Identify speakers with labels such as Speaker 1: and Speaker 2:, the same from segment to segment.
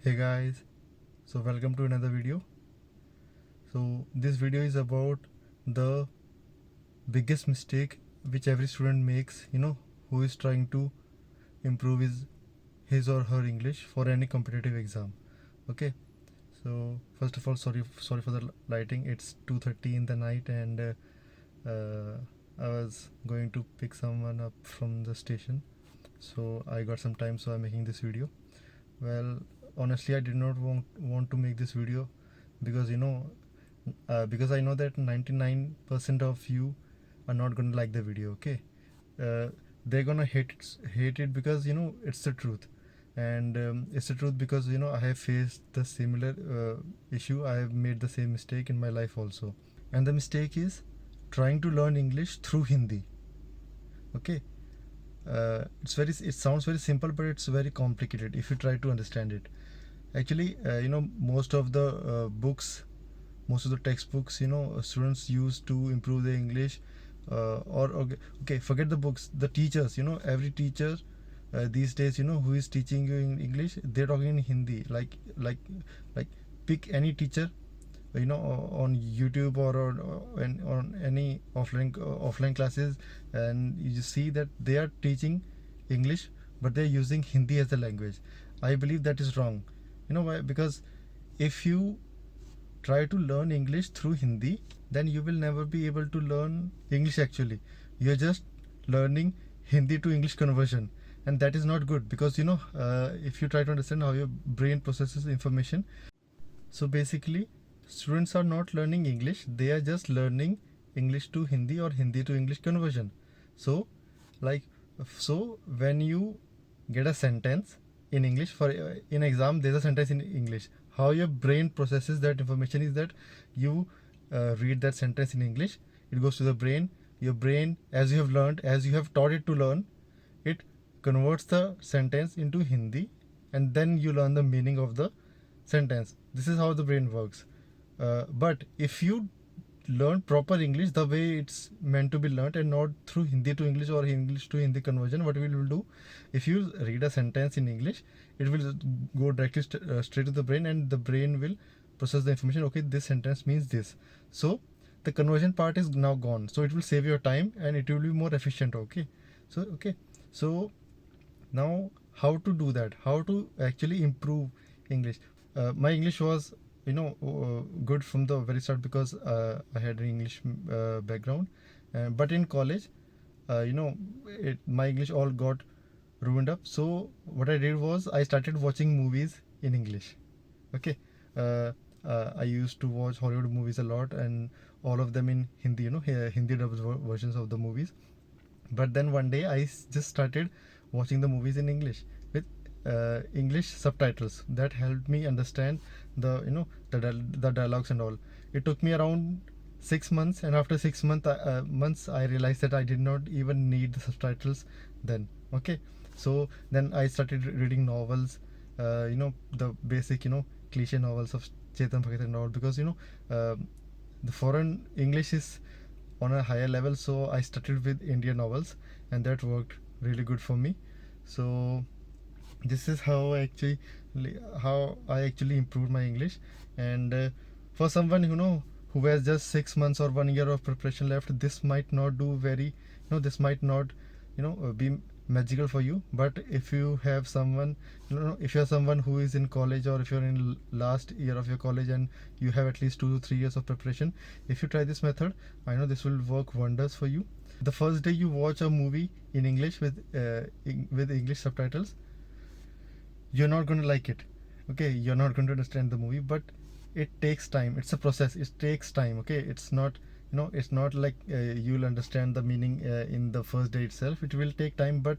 Speaker 1: Hey guys, so welcome to another video. So this video is about the biggest mistake which every student makes, who is trying to improve his or her English for any competitive exam. Okay. So first of all, sorry for the lighting. It's 2:30 in the night, and I was going to pick someone up from the station. So I got some time, so I'm making this video. Well, honestly, I did not want to make this video because because I know that 99% of you are not gonna like the video. Okay, uh, they're gonna hate it because it's the truth, and it's the truth because I have faced the similar issue. I have made the same mistake in my life also, and the mistake is trying to learn English through Hindi. Okay, it sounds very simple, but it's very complicated if you try to understand it. Actually, most of the most of the textbooks, students use to improve their English. Or okay, forget the books. The teachers, every teacher these days, who is teaching you in English, they're talking in Hindi. Like pick any teacher, on YouTube on any offline classes, and you just see that they are teaching English, but they're using Hindi as a language. I believe that is wrong. You know why? Because if you try to learn English through Hindi, then you will never be able to learn English actually. You're just learning Hindi to English conversion, and that is not good because if you try to understand how your brain processes information. So basically, students are not learning English, they are just learning English to Hindi or Hindi to English conversion. So, like, so when you get a sentence in English for in exam, there's a sentence in English. How your brain processes that information is that you read that sentence in English, it goes to the brain. Your brain, as you have learned, as you have taught it to learn, it converts the sentence into Hindi, and then you learn the meaning of the sentence. This is how the brain works. But if you learn proper English the way it's meant to be learned and not through Hindi to English or English to Hindi conversion, what we will do, if you read a sentence in English, it will go directly straight to the brain, and the brain will process the information. Okay, this sentence means this. So the conversion part is now gone. So it will save your time and it will be more efficient. Okay. So now how to do that? How to actually improve English? My English was good from the very start because I had an English background, but in college, my English all got ruined up. So what I did was I started watching movies in English. Okay, I used to watch Hollywood movies a lot, and all of them in Hindi. Hindi dubbed versions of the movies. But then one day I just started watching the movies in English with English subtitles. That helped me understand the dialogues and all. It took me around 6 months, and after 6 months I realized that I did not even need the subtitles then. Okay, so then I started reading novels, the basic cliche novels of Chetan Bhagat and all, because the foreign English is on a higher level, so I started with Indian novels, and that worked really good for me. So this is how I actually improved my English. And for someone who has just 6 months or 1 year of preparation left, this might not do very this might not be magical for you. But if you have someone, if you're someone who is in college, or if you're in last year of your college and you have at least 2 to 3 years of preparation, if you try this method, I know this will work wonders for you. The first day you watch a movie in English with English subtitles, you're not going to like it. Okay, you're not going to understand the movie, but it takes time. It's a process. It takes time. Okay, it's not it's not like you'll understand the meaning in the first day itself. It will take time, but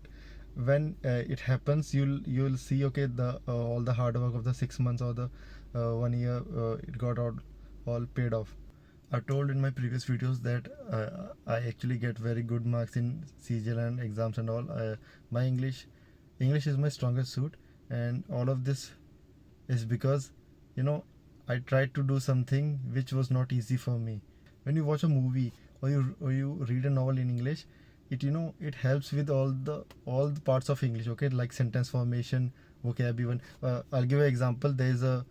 Speaker 1: when it happens, you'll see, okay, the all the hard work of the 6 months or the 1 year, it got all paid off. I told in my previous videos that I actually get very good marks in CGL and exams and all. My English is my strongest suit, and all of this is because I tried to do something which was not easy for me. When you watch a movie, or you read a novel in English, it it helps with all the parts of English. Okay, like sentence formation, vocab even. I'll give you an example. There is a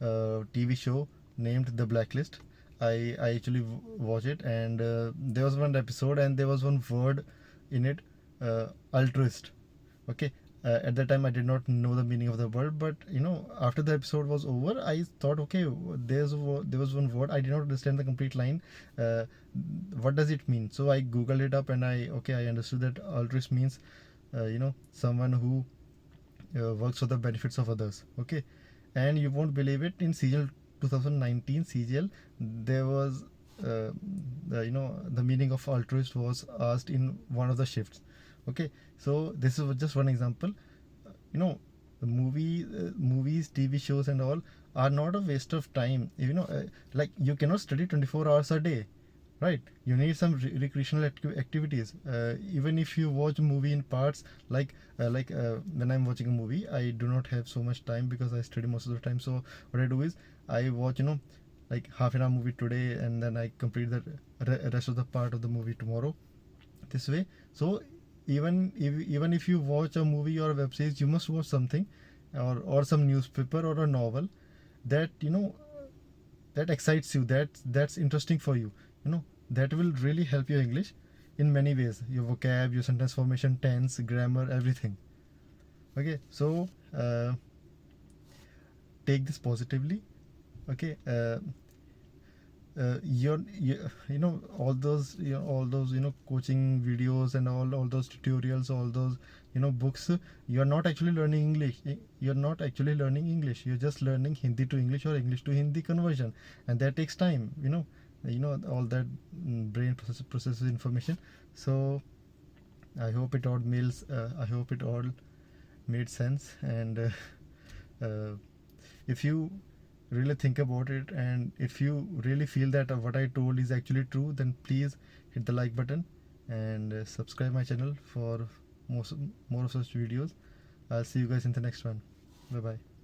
Speaker 1: TV show named The Blacklist. I actually watch it, and there was one episode and there was one word in it, altruist. Okay. At that time I did not know the meaning of the word, but after the episode was over, I thought, okay, there was one word I did not understand the complete line. What does it mean? So I googled it up, and I understood that altruist means someone who works for the benefits of others. Okay. And you won't believe it, in CGL 2019 CGL, there was the meaning of altruist was asked in one of the shifts. Okay. So this is just one example. The movies, TV shows and all are not a waste of time. Like, you cannot study 24 hours a day, right? You need some recreational activities. Even if you watch a movie in parts, like when I'm watching a movie, I do not have so much time because I study most of the time. So what I do is I watch like half an hour movie today, and then I complete the rest of the part of the movie tomorrow, this way. So even if you watch a movie or a web series, you must watch something, or some newspaper or a novel that that excites you, that's interesting for you. That will really help your English in many ways, your vocab, your sentence formation, tense, grammar, everything. Okay. So take this positively. Okay. All those coaching videos and all those tutorials, all those books, you're not actually learning English. You're just learning Hindi to English or English to Hindi conversion, and that takes time. All that brain processes information. So I hope it all made sense. And if you really think about it, and if you really feel that what I told is actually true, then please hit the like button and subscribe my channel for more of such videos. I'll see you guys in the next one. Bye bye.